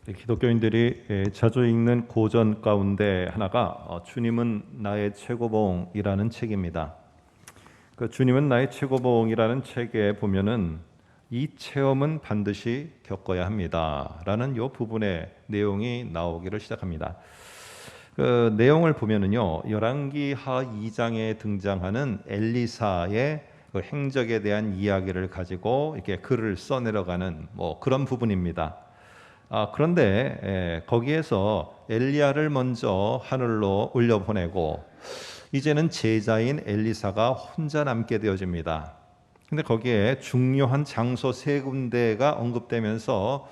기독교인들이 자주 읽는 고전 가운데 하나가 주님은 나의 최고봉이라는 책입니다. 그 주님은 나의 최고봉이라는 책에 보면은 이 체험은 반드시 겪어야 합니다라는 요 부분의 내용이 나오기를 시작합니다. 그 내용을 보면은요, 열왕기하 2장에 등장하는 엘리사의 그 행적에 대한 이야기를 가지고 이렇게 글을 써내려가는 그런 부분입니다. 그런데 거기에서 엘리야를 먼저 하늘로 올려보내고 이제는 제자인 엘리사가 혼자 남게 되어집니다. 근데 거기에 중요한 장소 세 군데가 언급되면서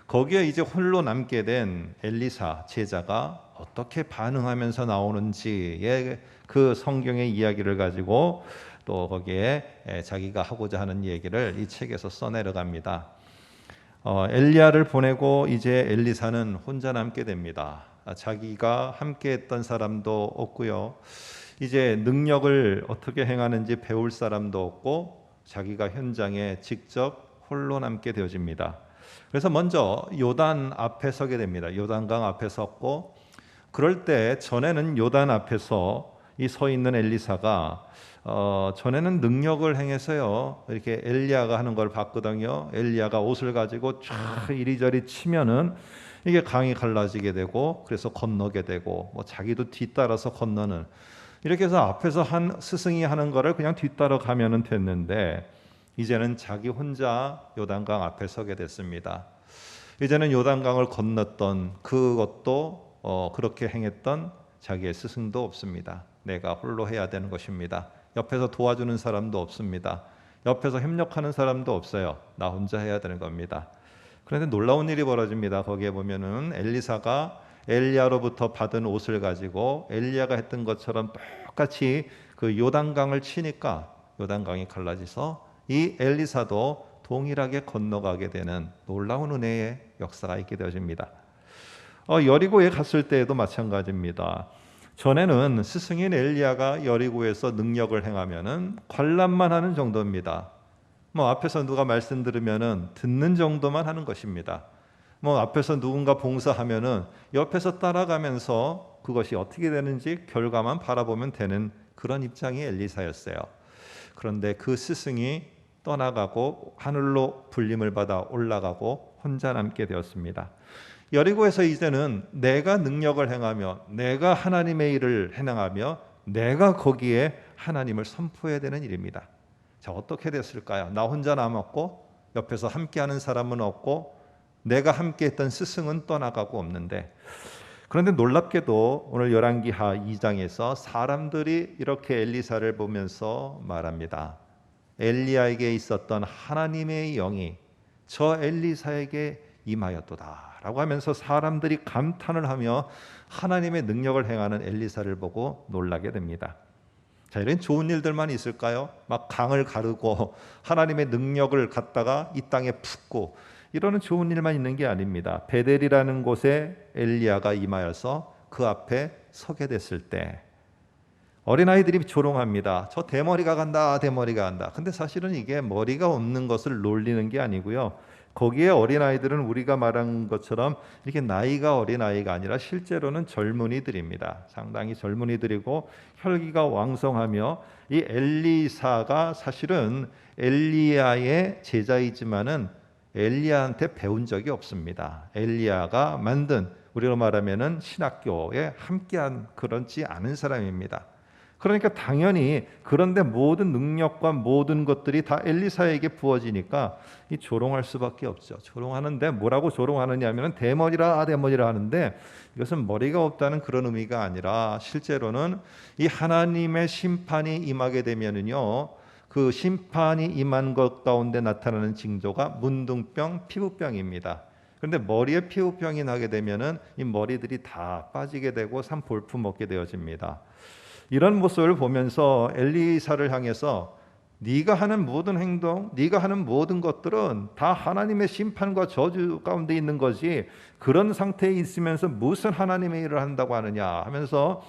거기에 이제 홀로 남게 된 엘리사 제자가 어떻게 반응하면서 나오는지의 그 성경의 이야기를 가지고 또 거기에 자기가 하고자 하는 얘기를 이 책에서 써내려갑니다. 엘리야를 보내고 이제 엘리사는 혼자 남게 됩니다. 자기가 함께했던 사람도 없고요. 이제 능력을 어떻게 행하는지 배울 사람도 없고 자기가 현장에 직접 홀로 남게 되어집니다. 그래서 먼저 요단 앞에 서게 됩니다. 요단강 앞에 섰고, 그럴 때 전에는 요단 앞에서 이 서 있는 엘리사가 전에는 능력을 행해서요 이렇게 엘리야가 하는 걸 봤거든요. 엘리야가 옷을 가지고 쫙 이리저리 치면은 이게 강이 갈라지게 되고, 그래서 건너게 되고, 자기도 뒤따라서 건너는, 이렇게 해서 앞에서 한 스승이 하는 거를 그냥 뒤따라 가면은 됐는데, 이제는 자기 혼자 요단강 앞에 서게 됐습니다. 이제는 요단강을 건넜던 그것도 그렇게 행했던 자기의 스승도 없습니다. 내가 홀로 해야 되는 것입니다. 옆에서 도와주는 사람도 없습니다. 옆에서 협력하는 사람도 없어요. 나 혼자 해야 되는 겁니다. 그런데 놀라운 일이 벌어집니다. 거기에 보면은 엘리사가 엘리야로부터 받은 옷을 가지고 엘리야가 했던 것처럼 똑같이 그 요단강을 치니까 요단강이 갈라져서 이 엘리사도 동일하게 건너가게 되는 놀라운 은혜의 역사가 있게 되어집니다. 여리고에 갔을 때에도 마찬가지입니다. 전에는 스승인 엘리야가 여리고에서 능력을 행하면은 관람만 하는 정도입니다. 앞에서 누가 말씀 들으면은 듣는 정도만 하는 것입니다. 앞에서 누군가 봉사하면은 옆에서 따라가면서 그것이 어떻게 되는지 결과만 바라보면 되는 그런 입장이 엘리사였어요. 그런데 그 스승이 떠나가고 하늘로 불림을 받아 올라가고 혼자 남게 되었습니다. 여리고에서 이제는 내가 능력을 행하며 내가 하나님의 일을 행하며 내가 거기에 하나님을 선포해야 되는 일입니다. 자, 어떻게 됐을까요? 나 혼자 남았고 옆에서 함께하는 사람은 없고 내가 함께했던 스승은 떠나가고 없는데, 그런데 놀랍게도 오늘 열왕기하 2장에서 사람들이 이렇게 엘리사를 보면서 말합니다. 엘리야에게 있었던 하나님의 영이 저 엘리사에게 임하였도다 라고 하면서 사람들이 감탄을 하며 하나님의 능력을 행하는 엘리사를 보고 놀라게 됩니다. 자, 이런 좋은 일들만 있을까요? 막 강을 가르고 하나님의 능력을 갖다가 이 땅에 붓고 이러는 좋은 일만 있는 게 아닙니다. 베델이라는 곳에 엘리야가 임하여서 그 앞에 서게 됐을 때 어린아이들이 조롱합니다. 저 대머리가 간다, 대머리가 간다. 근데 사실은 이게 머리가 없는 것을 놀리는 게 아니고요. 거기에 어린아이들은 우리가 말한 것처럼 이렇게 나이가 어린아이가 아니라 실제로는 젊은이들입니다. 상당히 젊은이들이고 혈기가 왕성하며, 이 엘리사가 사실은 엘리야의 제자이지만은 엘리야한테 배운 적이 없습니다. 엘리야가 만든, 우리로 말하면은 신학교에 함께한 그렇지 않은 사람입니다. 그러니까 당연히, 그런데 모든 능력과 모든 것들이 다 엘리사에게 부어지니까 이 조롱할 수밖에 없죠. 조롱하는데 뭐라고 조롱하느냐 하면 대머리라 대머리라 하는데, 이것은 머리가 없다는 그런 의미가 아니라 실제로는 이 하나님의 심판이 임하게 되면은요, 그 심판이 임한 것 가운데 나타나는 징조가 문둥병, 피부병입니다. 그런데 머리에 피부병이 나게 되면은 이 머리들이 다 빠지게 되고 산볼품 먹게 되어집니다. 이런 모습을 보면서 엘리사를 향해서 네가 하는 모든 행동, 네가 하는 모든 것들은 다 하나님의 심판과 저주 가운데 있는 거지, 그런 상태에 있으면서 무슨 하나님의 일을 한다고 하느냐 하면서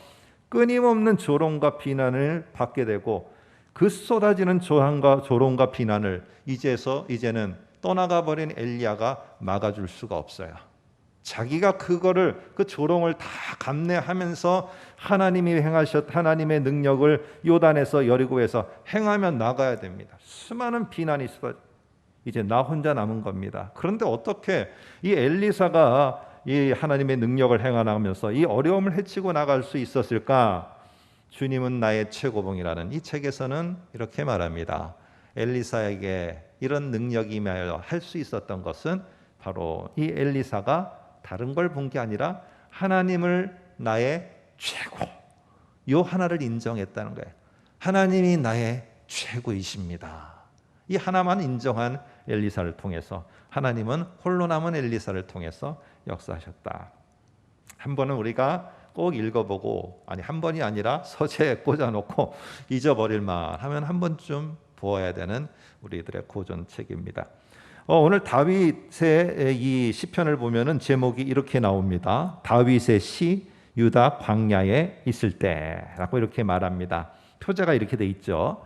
끊임없는 조롱과 비난을 받게 되고, 그 쏟아지는 조롱과 비난을 이제는 떠나가 버린 엘리야가 막아줄 수가 없어요. 자기가 그 조롱을 다 감내하면서 하나님의 능력을 요단에서 여리고에서 행하며 나가야 됩니다. 수많은 비난이 있어 이제 나 혼자 남은 겁니다. 그런데 어떻게 이 엘리사가 이 하나님의 능력을 행하면서 이 어려움을 헤치고 나갈 수 있었을까? 주님은 나의 최고봉이라는 이 책에서는 이렇게 말합니다. 엘리사에게 이런 능력이 임하여 할 수 있었던 것은 바로 이 엘리사가 다른 걸 본 게 아니라 하나님을 나의 최고, 요 하나를 인정했다는 거예요. 하나님이 나의 최고이십니다. 이 하나만 인정한 엘리사를 통해서 하나님은 홀로 남은 엘리사를 통해서 역사하셨다. 한 번은 우리가 꼭 읽어보고, 아니 한 번이 아니라 서재에 꽂아놓고 잊어버릴 만하면 한 번쯤 보아야 되는 우리들의 고전책입니다. 오늘 다윗의 이 시편을 보면은 제목이 이렇게 나옵니다. 다윗의 시 유다 광야에 있을 때라고 이렇게 말합니다. 표제가 이렇게 돼 있죠.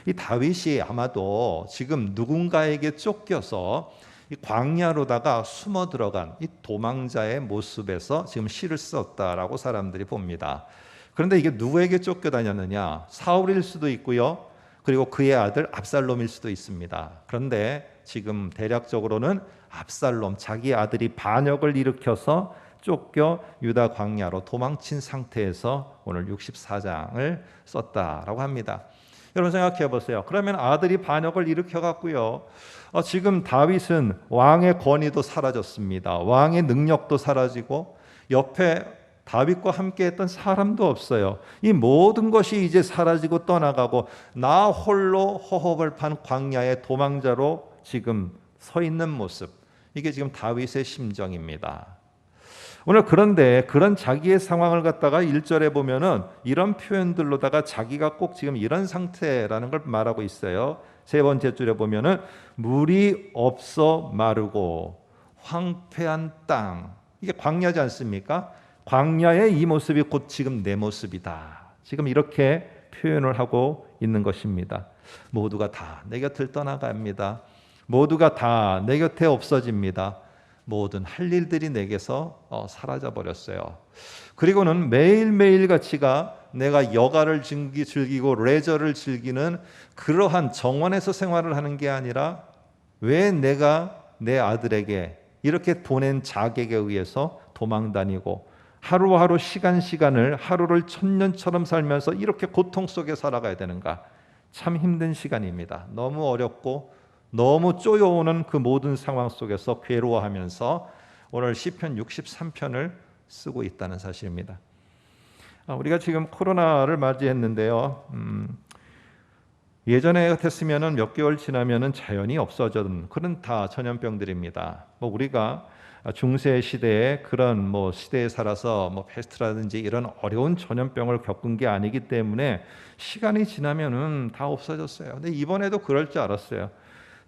이 다윗이 아마도 지금 누군가에게 쫓겨서 이 광야로다가 숨어 들어간 이 도망자의 모습에서 지금 시를 썼다라고 사람들이 봅니다. 그런데 이게 누구에게 쫓겨다녔느냐? 사울일 수도 있고요. 그리고 그의 아들 압살롬일 수도 있습니다. 그런데 지금 대략적으로는 압살롬, 자기 아들이 반역을 일으켜서 쫓겨 유다 광야로 도망친 상태에서 오늘 64장을 썼다라고 합니다. 여러분 생각해 보세요. 그러면 아들이 반역을 일으켜 갖고요. 지금 다윗은 왕의 권위도 사라졌습니다. 왕의 능력도 사라지고 옆에 다윗과 함께 했던 사람도 없어요. 이 모든 것이 이제 사라지고 떠나가고 나 홀로 허허벌판 광야의 도망자로 지금 서 있는 모습. 이게 지금 다윗의 심정입니다. 오늘 그런데 그런 자기의 상황을 갖다가 1절에 보면은 이런 표현들로다가 자기가 꼭 지금 이런 상태라는 걸 말하고 있어요. 세 번째 줄에 보면은 물이 없어 마르고 황폐한 땅. 이게 광야지 않습니까? 광야의 이 모습이 곧 지금 내 모습이다. 지금 이렇게 표현을 하고 있는 것입니다. 모두가 다 내 곁을 떠나갑니다. 모두가 다 내 곁에 없어집니다. 모든 할 일들이 내게서 사라져 버렸어요. 그리고는 매일매일 같이가 내가 여가를 즐기고 레저를 즐기는 그러한 정원에서 생활을 하는 게 아니라 왜 내가 내 아들에게 이렇게 보낸 자객에 의해서 도망다니고 하루하루 시간을 하루를 천년처럼 살면서 이렇게 고통 속에 살아가야 되는가? 참 힘든 시간입니다. 너무 어렵고 너무 쪼여오는 그 모든 상황 속에서 괴로워하면서 오늘 시편 63편을 쓰고 있다는 사실입니다. 우리가 지금 코로나를 맞이했는데요. 예전에 같았으면 몇 개월 지나면 자연히 없어졌던 그런 다 전염병들입니다. 우리가 중세 시대에 그런 시대에 살아서 패스트라든지 이런 어려운 전염병을 겪은 게 아니기 때문에 시간이 지나면은 다 없어졌어요. 근데 이번에도 그럴 줄 알았어요.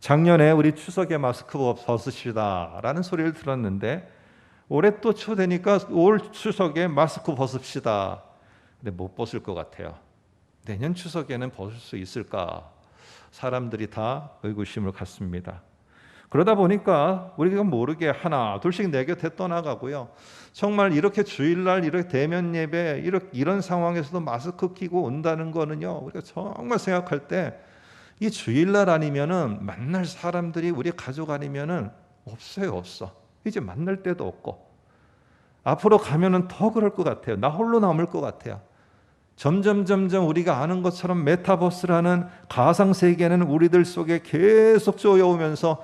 작년에 우리 추석에 마스크 벗으시다라는 소리를 들었는데 올해 또 추되니까 올 추석에 마스크 벗읍시다. 근데 못 벗을 것 같아요. 내년 추석에는 벗을 수 있을까? 사람들이 다 의구심을 갖습니다. 그러다 보니까 우리가 모르게 하나 둘씩 내 곁에 떠나가고요. 정말 이렇게 주일날 이렇게 대면 예배 이런 상황에서도 마스크 끼고 온다는 거는요. 우리가 정말 생각할 때 이 주일날 아니면은 만날 사람들이 우리 가족 아니면은 없어. 이제 만날 데도 없고 앞으로 가면은 더 그럴 것 같아요. 나 홀로 남을 것 같아요. 점점 우리가 아는 것처럼 메타버스라는 가상 세계는 우리들 속에 계속 쪼여오면서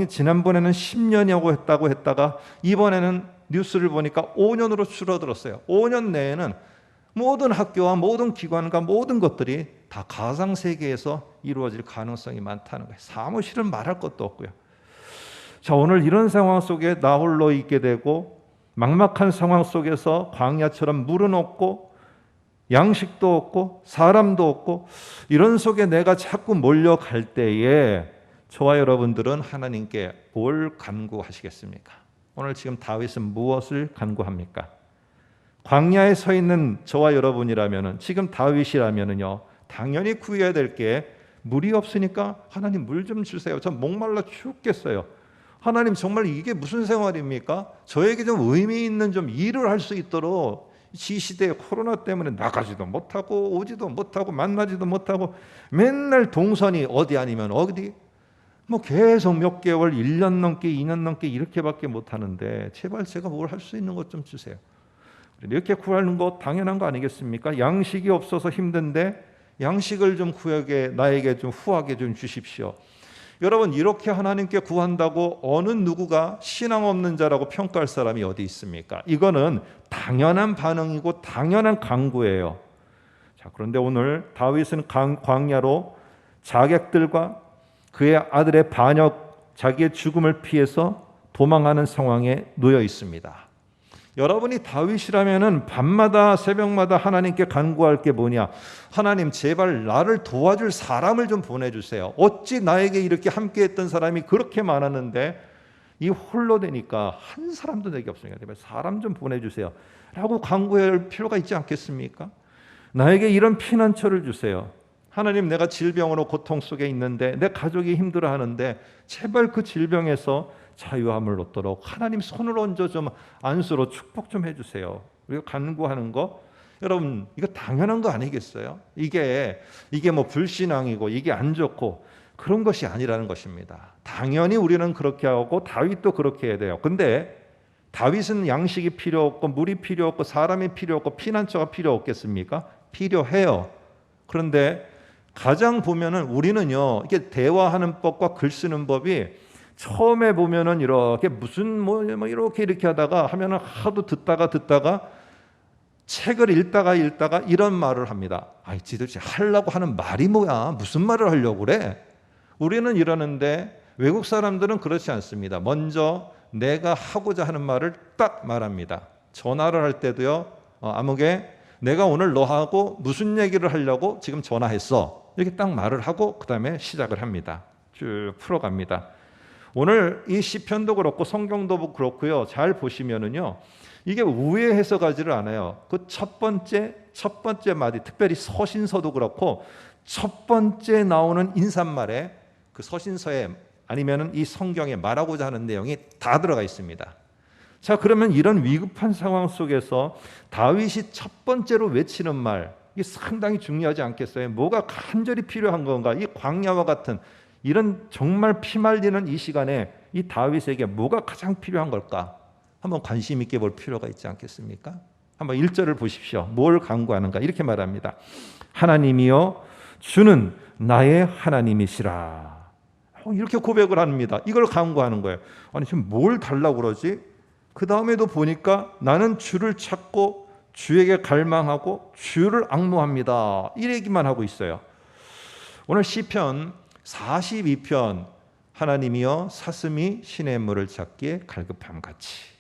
지난번에는 10년이라고 했다가 이번에는 뉴스를 보니까 5년으로 줄어들었어요. 5년 내에는 모든 학교와 모든 기관과 모든 것들이 다 가상 세계에서 이루어질 가능성이 많다는 거예요. 사무실은 말할 것도 없고요. 자, 오늘 이런 상황 속에 나 홀로 있게 되고 막막한 상황 속에서 광야처럼 물은 없고 양식도 없고 사람도 없고 이런 속에 내가 자꾸 몰려갈 때에 저와 여러분들은 하나님께 뭘 간구하시겠습니까? 오늘 지금 다윗은 무엇을 간구합니까? 광야에 서 있는 저와 여러분이라면은 지금 다윗이라면은요 당연히 구해야 될 게 물이 없으니까 하나님 물 좀 주세요. 저 목말라 죽겠어요. 하나님 정말 이게 무슨 생활입니까? 저에게 좀 의미 있는 좀 일을 할 수 있도록 이 시대에 코로나 때문에 나가지도 못하고 오지도 못하고 만나지도 못하고 맨날 동선이 어디 아니면 어디 뭐 계속 몇 개월, 1년 넘게 2년 넘게 이렇게밖에 못하는데 제발 제가 뭘 할 수 있는 것 좀 주세요. 이렇게 구하는 거 당연한 거 아니겠습니까? 양식이 없어서 힘든데 양식을 좀 나에게 좀 후하게 좀 주십시오. 여러분, 이렇게 하나님께 구한다고 어느 누구가 신앙 없는 자라고 평가할 사람이 어디 있습니까? 이거는 당연한 반응이고 당연한 간구예요. 자, 그런데 오늘 다윗은 광야로 자객들과 그의 아들의 반역, 자기의 죽음을 피해서 도망하는 상황에 놓여 있습니다. 여러분이 다윗이라면은 밤마다 새벽마다 하나님께 간구할 게 뭐냐? 하나님, 제발 나를 도와줄 사람을 좀 보내주세요. 어찌 나에게 이렇게 함께했던 사람이 그렇게 많았는데 이 홀로 되니까 한 사람도 내게 없으니까 제발 사람 좀 보내주세요 라고 간구할 필요가 있지 않겠습니까? 나에게 이런 피난처를 주세요. 하나님, 내가 질병으로 고통 속에 있는데 내 가족이 힘들어하는데 제발 그 질병에서 자유함을 얻도록 하나님 손을 얹어 좀 안수로 축복 좀 해주세요. 우리가 간구하는 거, 여러분 이거 당연한 거 아니겠어요? 이게 뭐 불신앙이고 이게 안 좋고 그런 것이 아니라는 것입니다. 당연히 우리는 그렇게 하고 다윗도 그렇게 해야 돼요. 근데 다윗은 양식이 필요 없고 물이 필요 없고 사람이 필요 없고 피난처가 필요 없겠습니까? 필요해요. 그런데 가장 보면은 우리는요, 이게 대화하는 법과 글 쓰는 법이 처음에 보면은 이렇게 무슨 뭐 이렇게 하다가 하면은 하도 듣다가 책을 읽다가 이런 말을 합니다. 아이, 지도대체 하려고 하는 말이 뭐야? 무슨 말을 하려고 그래? 우리는 이러는데 외국 사람들은 그렇지 않습니다. 먼저 내가 하고자 하는 말을 딱 말합니다. 전화를 할 때도요, 아무개 내가 오늘 너하고 무슨 얘기를 하려고 지금 전화했어. 이렇게 딱 말을 하고 그 다음에 시작을 합니다. 쭉 풀어갑니다. 오늘 이 시편도 그렇고 성경도 그렇고요. 잘 보시면은요, 이게 우회해서 가지를 않아요. 그 첫 번째 마디, 특별히 서신서도 그렇고 첫 번째 나오는 인사말에 그 서신서에 아니면은 이 성경에 말하고자 하는 내용이 다 들어가 있습니다. 자, 그러면 이런 위급한 상황 속에서 다윗이 첫 번째로 외치는 말, 이게 상당히 중요하지 않겠어요? 뭐가 간절히 필요한 건가? 이 광야와 같은 이런 정말 피말리는 이 시간에 이 다윗에게 뭐가 가장 필요한 걸까? 한번 관심 있게 볼 필요가 있지 않겠습니까? 한번 1절을 보십시오. 뭘 간구하는가? 이렇게 말합니다. 하나님이여, 주는 나의 하나님이시라. 이렇게 고백을 합니다. 이걸 간구하는 거예요. 아니, 지금 뭘 달라고 그러지? 그 다음에도 보니까 나는 주를 찾고 주에게 갈망하고 주를 앙모합니다. 이 얘기만 하고 있어요. 오늘 시편 42편, 하나님이여 사슴이 시냇물을 찾기에 갈급함같이,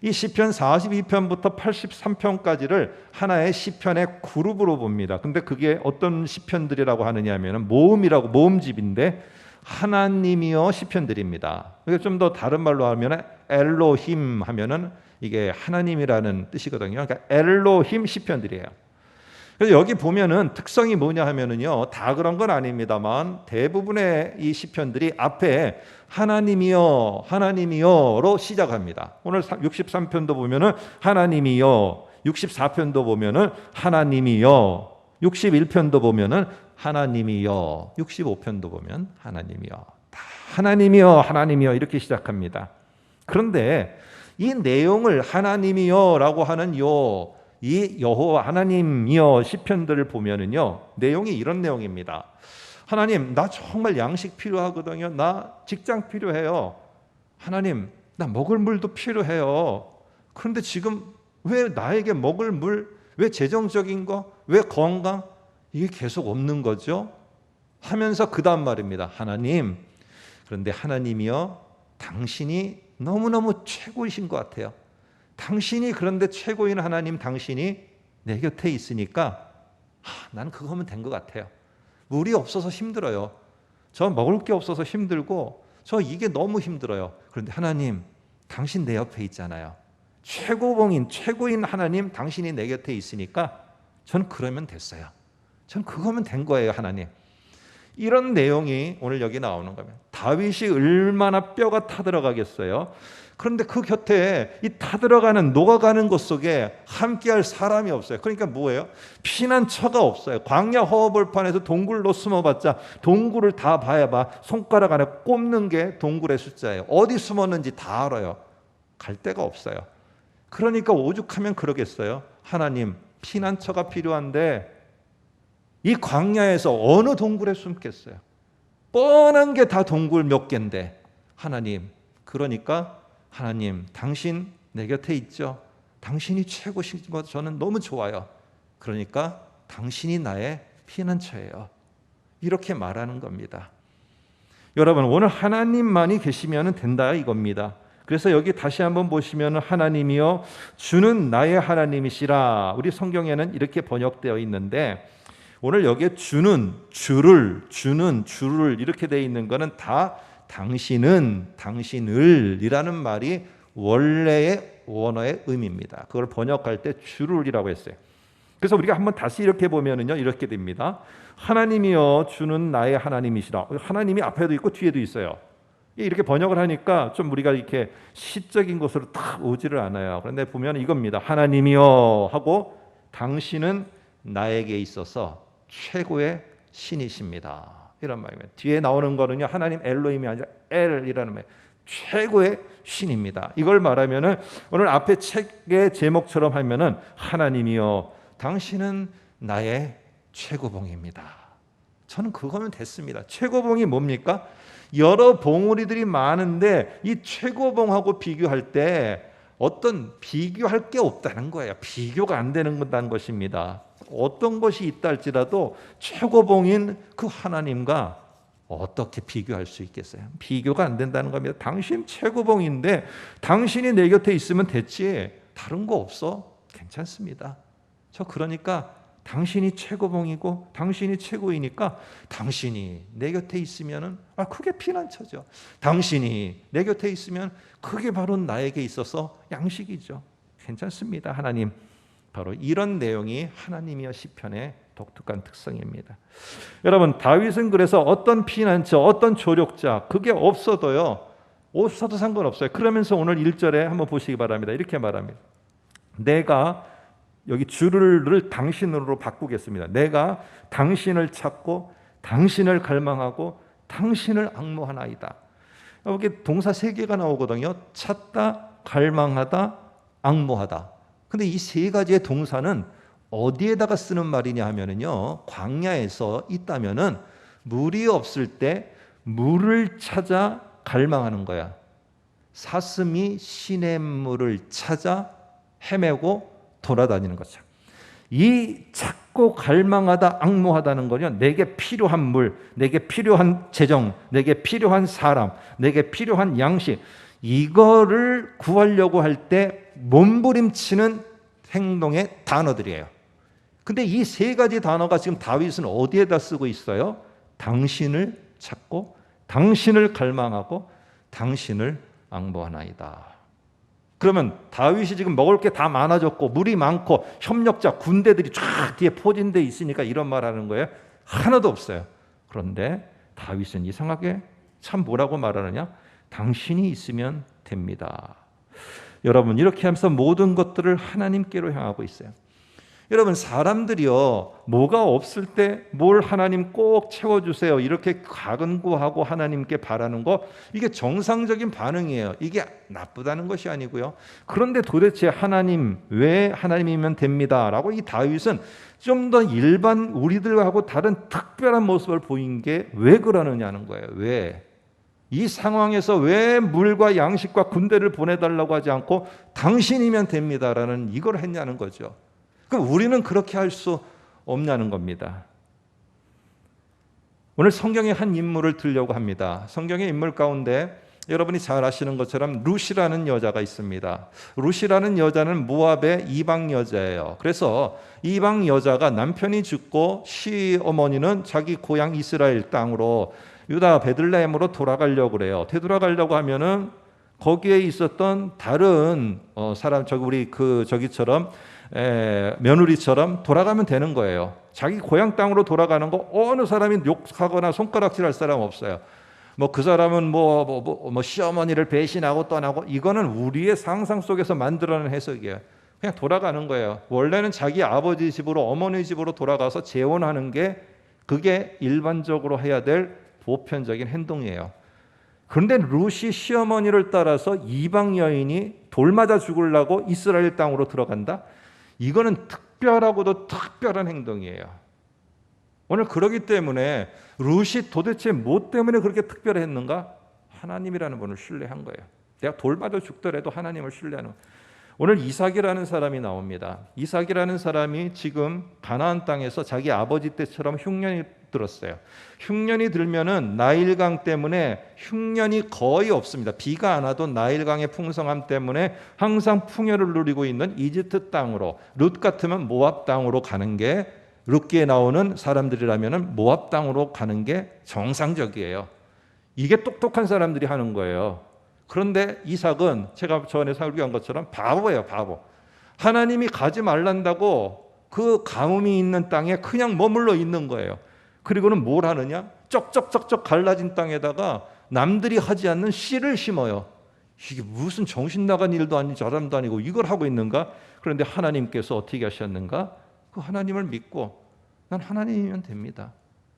이 시편 42편부터 83편까지를 하나의 시편의 그룹으로 봅니다. 근데 그게 어떤 시편들이라고 하느냐 하면 모음집인데 하나님이여 시편들입니다. 좀 더 다른 말로 하면 엘로힘 하면은 이게 하나님이라는 뜻이거든요. 그러니까 엘로힘 시편들이에요. 그래서 여기 보면은 특성이 뭐냐 하면은요, 다 그런 건 아닙니다만 대부분의 이 시편들이 앞에 하나님이여 하나님이여로 시작합니다. 오늘 63편도 보면은 하나님이여, 64편도 보면은 하나님이여, 61편도 보면은 하나님이여, 65편도 보면 하나님이여, 다 하나님이여 이렇게 시작합니다. 그런데 이 내용을 하나님이여라고 하는 이 여호와 하나님이여 시편들을 보면은요, 내용이 이런 내용입니다. 하나님, 나 정말 양식 필요하거든요. 나 직장 필요해요. 하나님, 나 먹을 물도 필요해요. 그런데 지금 왜 나에게 먹을 물, 왜 재정적인 거, 왜 건강, 이게 계속 없는 거죠? 하면서 그 다음 말입니다. 하나님, 그런데 하나님이여, 당신이 너무너무 최고이신 것 같아요. 당신이 그런데 최고인 하나님, 당신이 내 곁에 있으니까 난 그거면 된 것 같아요. 물이 없어서 힘들어요. 저 먹을 게 없어서 힘들고 저 이게 너무 힘들어요. 그런데 하나님, 당신 내 옆에 있잖아요. 최고인 하나님, 당신이 내 곁에 있으니까 전 그러면 됐어요. 전 그거면 된 거예요. 하나님, 이런 내용이 오늘 여기 나오는 겁니다. 다윗이 얼마나 뼈가 타들어가겠어요. 그런데 그 곁에 이 타들어가는 녹아가는 것 속에 함께할 사람이 없어요. 그러니까 뭐예요? 피난처가 없어요. 광야 허허벌판에서 동굴로 숨어봤자 동굴을 다 봐야봐 손가락 안에 꼽는 게 동굴의 숫자예요. 어디 숨었는지 다 알아요. 갈 데가 없어요. 그러니까 오죽하면 그러겠어요. 하나님, 피난처가 필요한데 이 광야에서 어느 동굴에 숨겠어요? 뻔한 게 다 동굴 몇 개인데 하나님, 그러니까 하나님, 당신 내 곁에 있죠. 당신이 최고신 것 저는 너무 좋아요. 그러니까 당신이 나의 피난처예요. 이렇게 말하는 겁니다. 여러분, 오늘 하나님만이 계시면 된다 이겁니다. 그래서 여기 다시 한번 보시면 하나님이여 주는 나의 하나님이시라. 우리 성경에는 이렇게 번역되어 있는데 오늘 여기에 주는 주를 이렇게 되어 있는 것은 다 당신은 당신을이라는 말이 원래의 원어의 의미입니다. 그걸 번역할 때 주를이라고 했어요. 그래서 우리가 한번 다시 이렇게 보면은요 이렇게 됩니다. 하나님이여 주는 나의 하나님이시라. 하나님이 앞에도 있고 뒤에도 있어요. 이렇게 번역을 하니까 좀 우리가 이렇게 시적인 것으로 딱 오지를 않아요. 그런데 보면 이겁니다. 하나님이여 하고 당신은 나에게 있어서 최고의 신이십니다. 이런 말이에요. 뒤에 나오는 거는요 하나님 엘로힘이 아니라 엘이라는 말, 최고의 신입니다. 이걸 말하면은 오늘 앞에 책의 제목처럼 하면은 하나님이여 당신은 나의 최고봉입니다. 저는 그거면 됐습니다. 최고봉이 뭡니까? 여러 봉우리들이 많은데 이 최고봉하고 비교할 때 어떤 비교할 게 없다는 거예요. 비교가 안 되는 것입니다. 어떤 것이 있다 할지라도 최고봉인 그 하나님과 어떻게 비교할 수 있겠어요? 비교가 안 된다는 겁니다. 당신 최고봉인데 당신이 내 곁에 있으면 됐지 다른 거 없어? 괜찮습니다. 저 그러니까 당신이 최고봉이고 당신이 최고이니까 당신이 내 곁에 있으면 그게 피난처죠. 당신이 내 곁에 있으면 그게 바로 나에게 있어서 양식이죠. 괜찮습니다. 하나님. 바로 이런 내용이 하나님이여 시편의 독특한 특성입니다. 여러분 다윗은 그래서 어떤 피난처, 어떤 조력자 그게 없어도 상관없어요. 그러면서 오늘 1절에 한번 보시기 바랍니다. 이렇게 말합니다. 내가 여기 주를 당신으로 바꾸겠습니다. 내가 당신을 찾고 당신을 갈망하고 당신을 앙모하나이다. 여기 동사 3개가 나오거든요. 찾다, 갈망하다, 앙모하다. 근데 이 3가지의 동사는 어디에다가 쓰는 말이냐 하면은요. 광야에서 있다면은 물이 없을 때 물을 찾아 갈망하는 거야. 사슴이 시냇물을 찾아 헤매고 돌아다니는 거죠. 이 찾고 갈망하다 앙모하다는 거는 내게 필요한 물, 내게 필요한 재정, 내게 필요한 사람, 내게 필요한 양식 이거를 구하려고 할 때 몸부림치는 행동의 단어들이에요. 근데 이 3가지 단어가 지금 다윗은 어디에다 쓰고 있어요? 당신을 찾고 당신을 갈망하고 당신을 앙모하나이다. 그러면 다윗이 지금 먹을 게 다 많아졌고 물이 많고 협력자 군대들이 쫙 뒤에 포진돼 있으니까 이런 말 하는 거예요? 하나도 없어요. 그런데 다윗은 이상하게 참 뭐라고 말하느냐? 당신이 있으면 됩니다. 여러분 이렇게 하면서 모든 것들을 하나님께로 향하고 있어요. 여러분 사람들이요 뭐가 없을 때 뭘 하나님 꼭 채워주세요 이렇게 간구하고 하나님께 바라는 거 이게 정상적인 반응이에요. 이게 나쁘다는 것이 아니고요. 그런데 도대체 하나님 왜 하나님이면 됩니다 라고 이 다윗은 좀 더 일반 우리들하고 다른 특별한 모습을 보인 게 왜 그러느냐는 거예요. 왜? 이 상황에서 왜 물과 양식과 군대를 보내달라고 하지 않고 당신이면 됩니다라는 이걸 했냐는 거죠. 그럼 우리는 그렇게 할 수 없냐는 겁니다. 오늘 성경의 한 인물을 들려고 합니다. 성경의 인물 가운데 여러분이 잘 아시는 것처럼 룻이라는 여자가 있습니다. 룻이라는 여자는 모압의 이방 여자예요. 그래서 이방 여자가 남편이 죽고 시어머니는 자기 고향 이스라엘 땅으로 유다 베들레헴으로 돌아가려고 그래요. 되돌아가려고 하면은 거기에 있었던 다른 사람 우리 저기처럼 며느리처럼 돌아가면 되는 거예요. 자기 고향 땅으로 돌아가는 거 어느 사람이 욕하거나 손가락질할 사람 없어요. 뭐 그 사람은 뭐 시어머니를 배신하고 떠나고, 이거는 우리의 상상 속에서 만들어낸 해석이에요. 그냥 돌아가는 거예요. 원래는 자기 아버지 집으로, 어머니 집으로 돌아가서 재혼하는 게, 그게 일반적으로 해야 될 보편적인 행동이에요. 그런데 룻이 시어머니를 따라서 이방 여인이 돌 맞아 죽으려고 이스라엘 땅으로 들어간다? 이거는 특별하고도 특별한 행동이에요. 오늘 그러기 때문에 룻이 도대체 뭐 때문에 그렇게 특별했는가? 하나님이라는 분을 신뢰한 거예요. 내가 돌 맞아 죽더라도 하나님을 신뢰하는 거예요. 오늘 이삭이라는 사람이 나옵니다. 이삭이라는 사람이 지금 가나안 땅에서 자기 아버지 때처럼 흉년이 들었어요. 흉년이 들면은 나일강 때문에 흉년이 거의 없습니다. 비가 안 와도 나일강의 풍성함 때문에 항상 풍요를 누리고 있는 이집트 땅으로, 룻 같으면 모압 땅으로 가는 게, 룻기에 나오는 사람들이라면은 모압 땅으로 가는 게 정상적이에요. 이게 똑똑한 사람들이 하는 거예요. 그런데 이삭은 제가 전에 설교한 것처럼 바보예요, 바보. 하나님이 가지 말란다고 그 가뭄이 있는 땅에 그냥 머물러 있는 거예요. 그리고는 뭘 하느냐? 쩍쩍쩍쩍 갈라진 땅에다가 남들이 하지 않는 씨를 심어요. 이게 무슨 정신 나간 일도 아니고 저람도 아니고 이걸 하고 있는가? 그런데 하나님께서 어떻게 하셨는가? 그 하나님을 믿고 난 하나님이면 됩니다.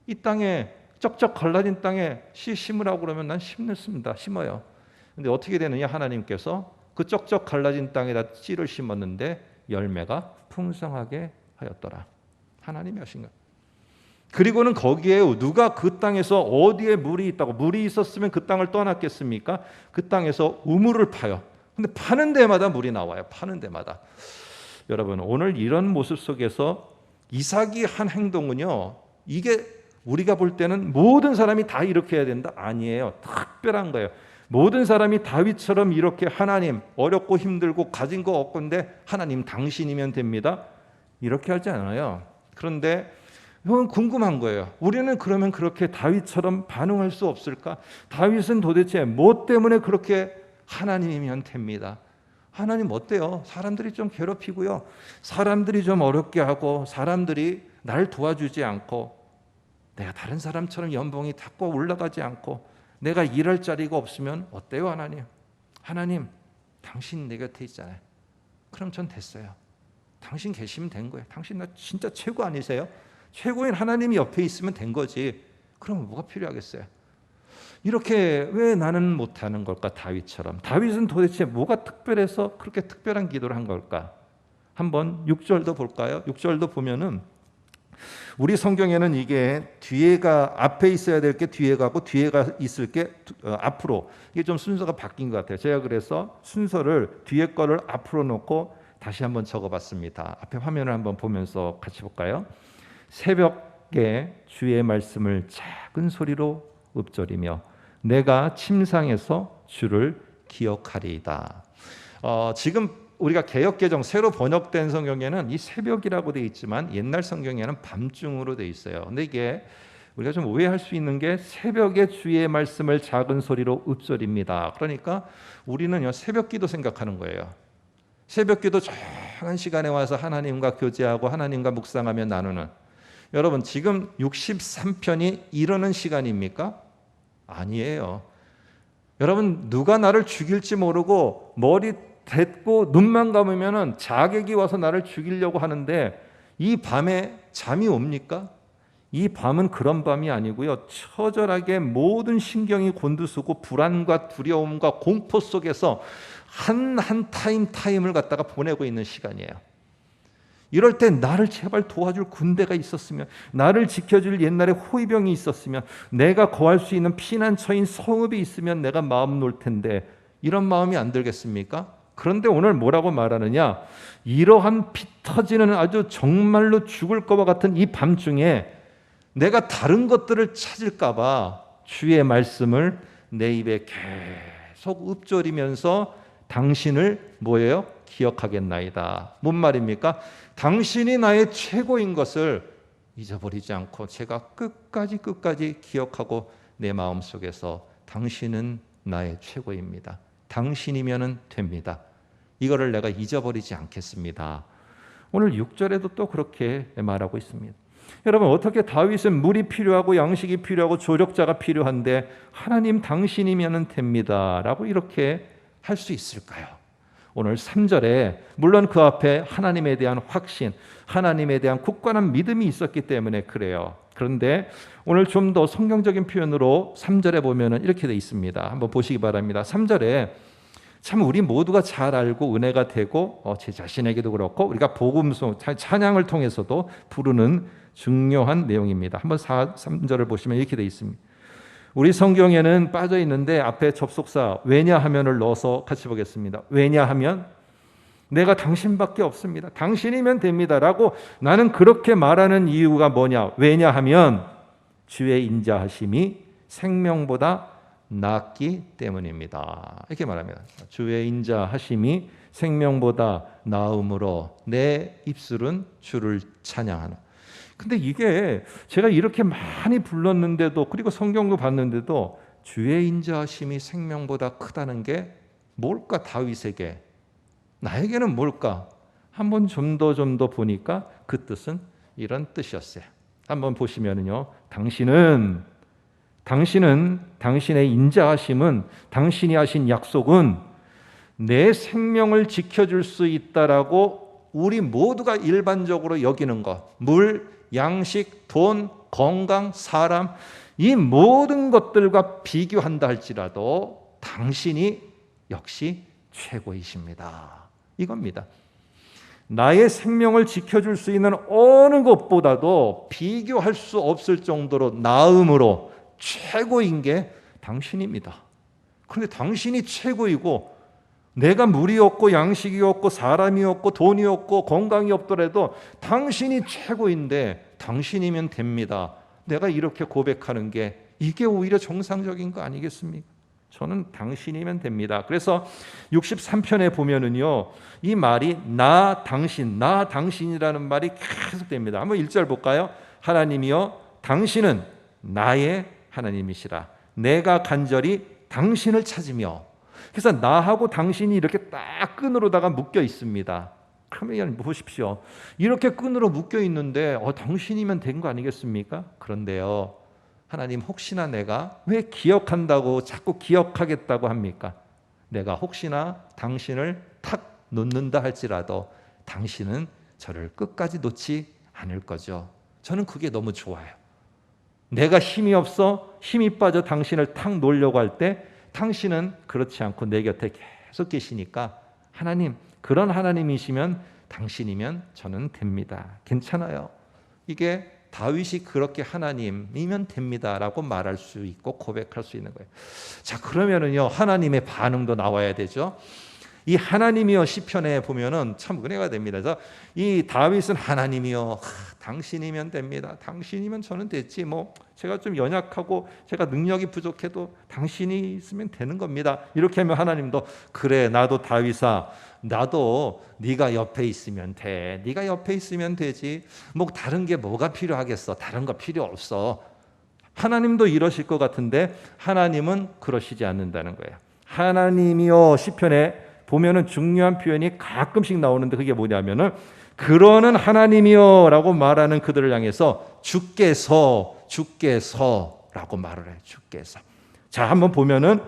이 땅에 쩍쩍 갈라진 땅에 씨 심으라고 그러면 난 심습니다. 심어요. 근데 어떻게 되느냐? 하나님께서 그 쩍쩍 갈라진 땅에다 씨를 심었는데 열매가 풍성하게 하였더라. 하나님이 하신 거예요. 그리고는 거기에 누가 그 땅에서 어디에 물이 있다고, 물이 있었으면 그 땅을 떠났겠습니까? 그 땅에서 우물을 파요. 근데 파는 데마다 물이 나와요. 파는 데마다. 여러분, 오늘 이런 모습 속에서 이삭이 한 행동은요, 이게 우리가 볼 때는 모든 사람이 다 이렇게 해야 된다? 아니에요. 특별한 거예요. 모든 사람이 다윗처럼 이렇게 하나님, 어렵고 힘들고 가진 거 없건데 하나님 당신이면 됩니다, 이렇게 하지 않아요. 그런데 이건 궁금한 거예요. 우리는 그러면 그렇게 다윗처럼 반응할 수 없을까? 다윗은 도대체 뭐 때문에 그렇게 하나님이면 됩니다? 하나님 어때요? 사람들이 좀 괴롭히고요, 사람들이 좀 어렵게 하고, 사람들이 날 도와주지 않고, 내가 다른 사람처럼 연봉이 탁 올라가지 않고, 내가 일할 자리가 없으면 어때요? 하나님, 하나님 당신 내 곁에 있잖아요. 그럼 전 됐어요. 당신 계시면 된 거예요. 당신 나 진짜 최고 아니세요? 최고인 하나님이 옆에 있으면 된 거지. 그럼 뭐가 필요하겠어요? 이렇게 왜 나는 못하는 걸까? 다윗처럼. 다윗은 도대체 뭐가 특별해서 그렇게 특별한 기도를 한 걸까? 한번 6절도 볼까요? 6절도 보면은 우리 성경에는 이게 뒤에가 앞에 있어야 될 게 뒤에 가고, 뒤에가 있을 게 앞으로, 이게 좀 순서가 바뀐 것 같아요. 제가 그래서 순서를 뒤에 거를 앞으로 놓고 다시 한번 적어봤습니다. 앞에 화면을 한번 보면서 같이 볼까요? 새벽에 주의 말씀을 작은 소리로 읊조리며 내가 침상에서 주를 기억하리이다. 지금 우리가 개역개정 새로 번역된 성경에는 이 새벽이라고 되어 있지만 옛날 성경에는 밤중으로 되어 있어요. 근데 이게 우리가 좀 오해할 수 있는 게 새벽에 주의 말씀을 작은 소리로 읊조립니다. 그러니까 우리는요, 새벽기도 생각하는 거예요. 새벽기도 조용한 시간에 와서 하나님과 교제하고 하나님과 묵상하며 나누는. 여러분, 지금 63편이 이러는 시간입니까? 아니에요. 여러분, 누가 나를 죽일지 모르고 머리 댔고 눈만 감으면은 자객이 와서 나를 죽이려고 하는데 이 밤에 잠이 옵니까? 이 밤은 그런 밤이 아니고요, 처절하게 모든 신경이 곤두서고 불안과 두려움과 공포 속에서 한 타임을 갖다가 보내고 있는 시간이에요. 이럴 때 나를 제발 도와줄 군대가 있었으면, 나를 지켜줄 옛날에 호위병이 있었으면, 내가 거할 수 있는 피난처인 성읍이 있으면 내가 마음 놓을 텐데, 이런 마음이 안 들겠습니까? 그런데 오늘 뭐라고 말하느냐? 이러한 피 터지는 아주 정말로 죽을 것과 같은 이 밤중에 내가 다른 것들을 찾을까 봐 주의 말씀을 내 입에 계속 읊조리면서 당신을 뭐예요? 기억하겠나이다. 뭔 말입니까? 당신이 나의 최고인 것을 잊어버리지 않고 제가 끝까지 기억하고 내 마음속에서 당신은 나의 최고입니다, 당신이면 됩니다, 이거를 내가 잊어버리지 않겠습니다. 오늘 6절에도 또 그렇게 말하고 있습니다. 여러분, 어떻게 다윗은 물이 필요하고 양식이 필요하고 조력자가 필요한데 하나님 당신이면 됩니다 라고 이렇게 할 수 있을까요? 오늘 3절에 물론 그 앞에 하나님에 대한 확신, 하나님에 대한 굳건한 믿음이 있었기 때문에 그래요. 그런데 오늘 좀 더 성경적인 표현으로 3절에 보면은 이렇게 돼 있습니다. 한번 보시기 바랍니다. 3절에 참 우리 모두가 잘 알고 은혜가 되고 제 자신에게도 그렇고 우리가 복음송 찬양을 통해서도 부르는 중요한 내용입니다. 한번 3절을 보시면 이렇게 돼 있습니다. 우리 성경에는 빠져 있는데 앞에 접속사 왜냐하면을 넣어서 같이 보겠습니다. 왜냐하면 내가 당신밖에 없습니다. 당신이면 됩니다라고 나는 그렇게 말하는 이유가 뭐냐? 왜냐하면 주의 인자하심이 생명보다 낫기 때문입니다. 이렇게 말합니다. 주의 인자하심이 생명보다 나음으로 내 입술은 주를 찬양하노. 근데 이게 제가 이렇게 많이 불렀는데도 그리고 성경도 봤는데도 주의 인자하심이 생명보다 크다는 게 뭘까? 다윗에게 나에게는 뭘까? 한번 좀 더 보니까 그 뜻은 이런 뜻이었어요. 한번 보시면은요, 당신은 당신의 인자하심은 당신이 하신 약속은 내 생명을 지켜줄 수 있다라고 우리 모두가 일반적으로 여기는 것, 물, 양식, 돈, 건강, 사람, 이 모든 것들과 비교한다 할지라도 당신이 역시 최고이십니다. 이겁니다. 나의 생명을 지켜줄 수 있는 어느 것보다도 비교할 수 없을 정도로 나음으로 최고인 게 당신입니다. 그런데 당신이 최고이고 내가 물이 없고 양식이 없고 사람이 없고 돈이 없고 건강이 없더라도 당신이 최고인데 당신이면 됩니다. 내가 이렇게 고백하는 게 이게 오히려 정상적인 거 아니겠습니까? 저는 당신이면 됩니다. 그래서 63편에 보면은요, 이 말이 나 당신이라는 말이 계속 됩니다. 한번 1절 볼까요? 하나님이여 당신은 나의 하나님이시라. 내가 간절히 당신을 찾으며. 그래서 나하고 당신이 이렇게 딱 끈으로다가 묶여 있습니다. 그러면 보십시오. 이렇게 끈으로 묶여 있는데 당신이면 된 거 아니겠습니까? 그런데요, 하나님 혹시나 내가 왜 기억한다고 자꾸 기억하겠다고 합니까? 내가 혹시나 당신을 탁 놓는다 할지라도 당신은 저를 끝까지 놓지 않을 거죠. 저는 그게 너무 좋아요. 내가 힘이 없어 힘이 빠져 당신을 탁 놓으려고 할 때 당신은 그렇지 않고 내 곁에 계속 계시니까 하나님, 그런 하나님이시면 당신이면 저는 됩니다. 괜찮아요. 이게 다윗이 그렇게 하나님이면 됩니다라고 말할 수 있고 고백할 수 있는 거예요. 자, 그러면은요, 하나님의 반응도 나와야 되죠. 이 하나님이여 시편에 보면은 참 은혜가 됩니다. 그래서 이 다윗은 하나님이여 당신이면 됩니다. 당신이면 저는 됐지. 뭐 제가 좀 연약하고 제가 능력이 부족해도 당신이 있으면 되는 겁니다. 이렇게 하면 하나님도 그래, 나도 다윗아, 나도 네가 옆에 있으면 돼. 네가 옆에 있으면 되지. 뭐 다른 게 뭐가 필요하겠어? 다른 거 필요 없어. 하나님도 이러실 것 같은데 하나님은 그러시지 않는다는 거예요. 하나님이여 시편에 보면은 중요한 표현이 가끔씩 나오는데 그게 뭐냐면은 그러는 하나님이여라고 말하는 그들을 향해서 주께서라고 말을 해요. 주께서. 자, 한번 보면은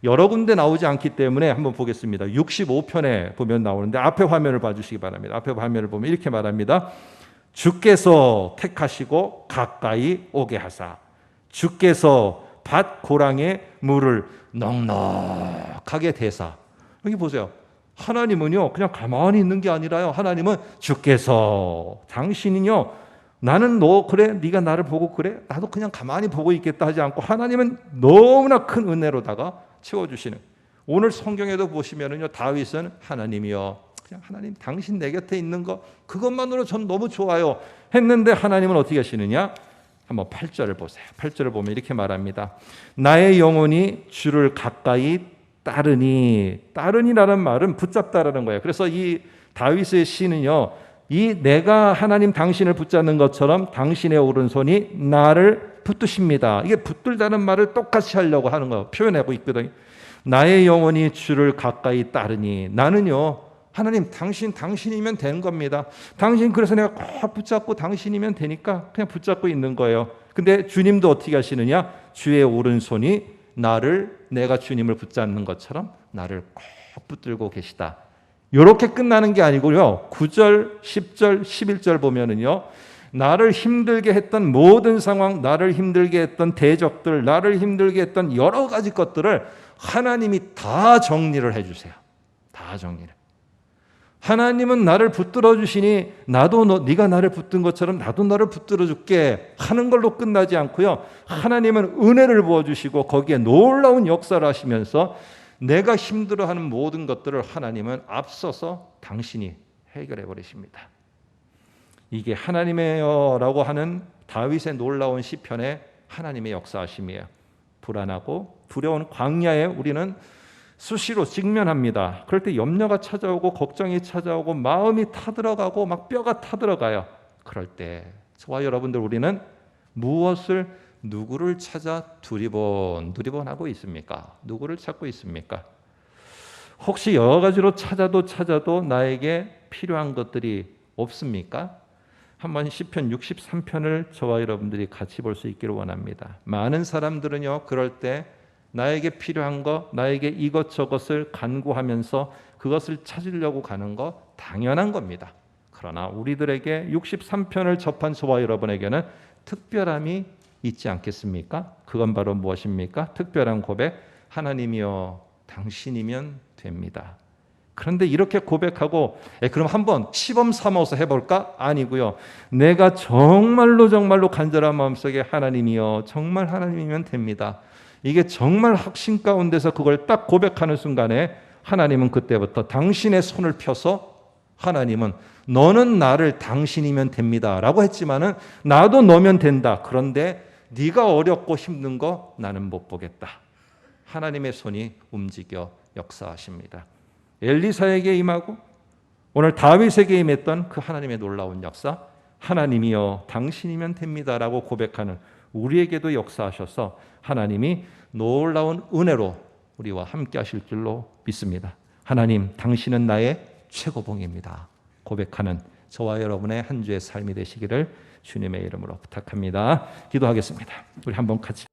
여러 군데 나오지 않기 때문에 한번 보겠습니다. 65편에 보면 나오는데 앞에 화면을 봐주시기 바랍니다. 앞에 화면을 보면 이렇게 말합니다. 주께서 택하시고 가까이 오게 하사 주께서 밭 고랑에 물을 넉넉하게 대사. 여기 보세요. 하나님은요 그냥 가만히 있는 게 아니라요. 하나님은 주께서 당신은요 나는 너 그래 네가 나를 보고 그래 나도 그냥 가만히 보고 있겠다 하지 않고 하나님은 너무나 큰 은혜로다가 채워주시는. 오늘 성경에도 보시면은요 다윗은 하나님이여 그냥 하나님 당신 내 곁에 있는 거 그것만으로 전 너무 좋아요 했는데 하나님은 어떻게 하시느냐? 한번 8절을 보세요. 8절을 보면 이렇게 말합니다. 나의 영혼이 주를 가까이 따르니라는 말은 붙잡다라는 거예요. 그래서 이 다윗의 시는요, 이 내가 하나님 당신을 붙잡는 것처럼 당신의 오른손이 나를 붙드십니다. 이게 붙들다는 말을 똑같이 하려고 하는 거 표현하고 있거든요. 나의 영혼이 주를 가까이 따르니 나는요 하나님, 당신이면 되는 겁니다. 당신, 그래서 내가 꼭 붙잡고 당신이면 되니까 그냥 붙잡고 있는 거예요. 근데 주님도 어떻게 하시느냐? 주의 오른손이 내가 주님을 붙잡는 것처럼 나를 꼭 붙들고 계시다. 이렇게 끝나는 게 아니고요. 9절, 10절, 11절 보면은요. 나를 힘들게 했던 모든 상황, 나를 힘들게 했던 대적들, 나를 힘들게 했던 여러 가지 것들을 하나님이 다 정리를 해주세요. 다 정리를. 하나님은 나를 붙들어 주시니 네가 나를 붙든 것처럼 나도 너를 붙들어 줄게 하는 걸로 끝나지 않고요. 하나님은 은혜를 부어주시고 거기에 놀라운 역사를 하시면서 내가 힘들어하는 모든 것들을 하나님은 앞서서 당신이 해결해 버리십니다. 이게 하나님이여라고 하는 다윗의 놀라운 시편의 하나님의 역사하심이에요. 불안하고 두려운 광야에 우리는 수시로 직면합니다. 그럴 때 염려가 찾아오고 걱정이 찾아오고 마음이 타들어가고 막 뼈가 타들어가요. 그럴 때 저와 여러분들 우리는 누구를 찾아 두리번하고 있습니까? 누구를 찾고 있습니까? 혹시 여러 가지로 찾아도 나에게 필요한 것들이 없습니까? 한번 시편 63편을 저와 여러분들이 같이 볼 수 있기를 원합니다. 많은 사람들은요, 그럴 때 나에게 필요한 거, 나에게 이것저것을 간구하면서 그것을 찾으려고 가는 거 당연한 겁니다. 그러나 우리들에게 63편을 접한 저와 여러분에게는 특별함이 있지 않겠습니까? 그건 바로 무엇입니까? 특별한 고백, 하나님이여 당신이면 됩니다. 그런데 이렇게 고백하고 그럼 한번 시범 삼아서 해볼까? 아니고요. 내가 정말로 간절한 마음속에 하나님이여 정말 하나님이면 됩니다. 이게 정말 확신 가운데서 그걸 딱 고백하는 순간에 하나님은 그때부터 당신의 손을 펴서 하나님은 너는 나를 당신이면 됩니다 라고 했지만은 나도 너면 된다. 그런데 네가 어렵고 힘든 거 나는 못 보겠다. 하나님의 손이 움직여 역사하십니다. 엘리사에게 임하고 오늘 다윗에게 임했던 그 하나님의 놀라운 역사, 하나님이여 당신이면 됩니다라고 고백하는 우리에게도 역사하셔서 하나님이 놀라운 은혜로 우리와 함께 하실 줄로 믿습니다. 하나님, 당신은 나의 최고봉입니다. 고백하는 저와 여러분의 한 주의 삶이 되시기를 주님의 이름으로 부탁합니다. 기도하겠습니다. 우리 한번 같이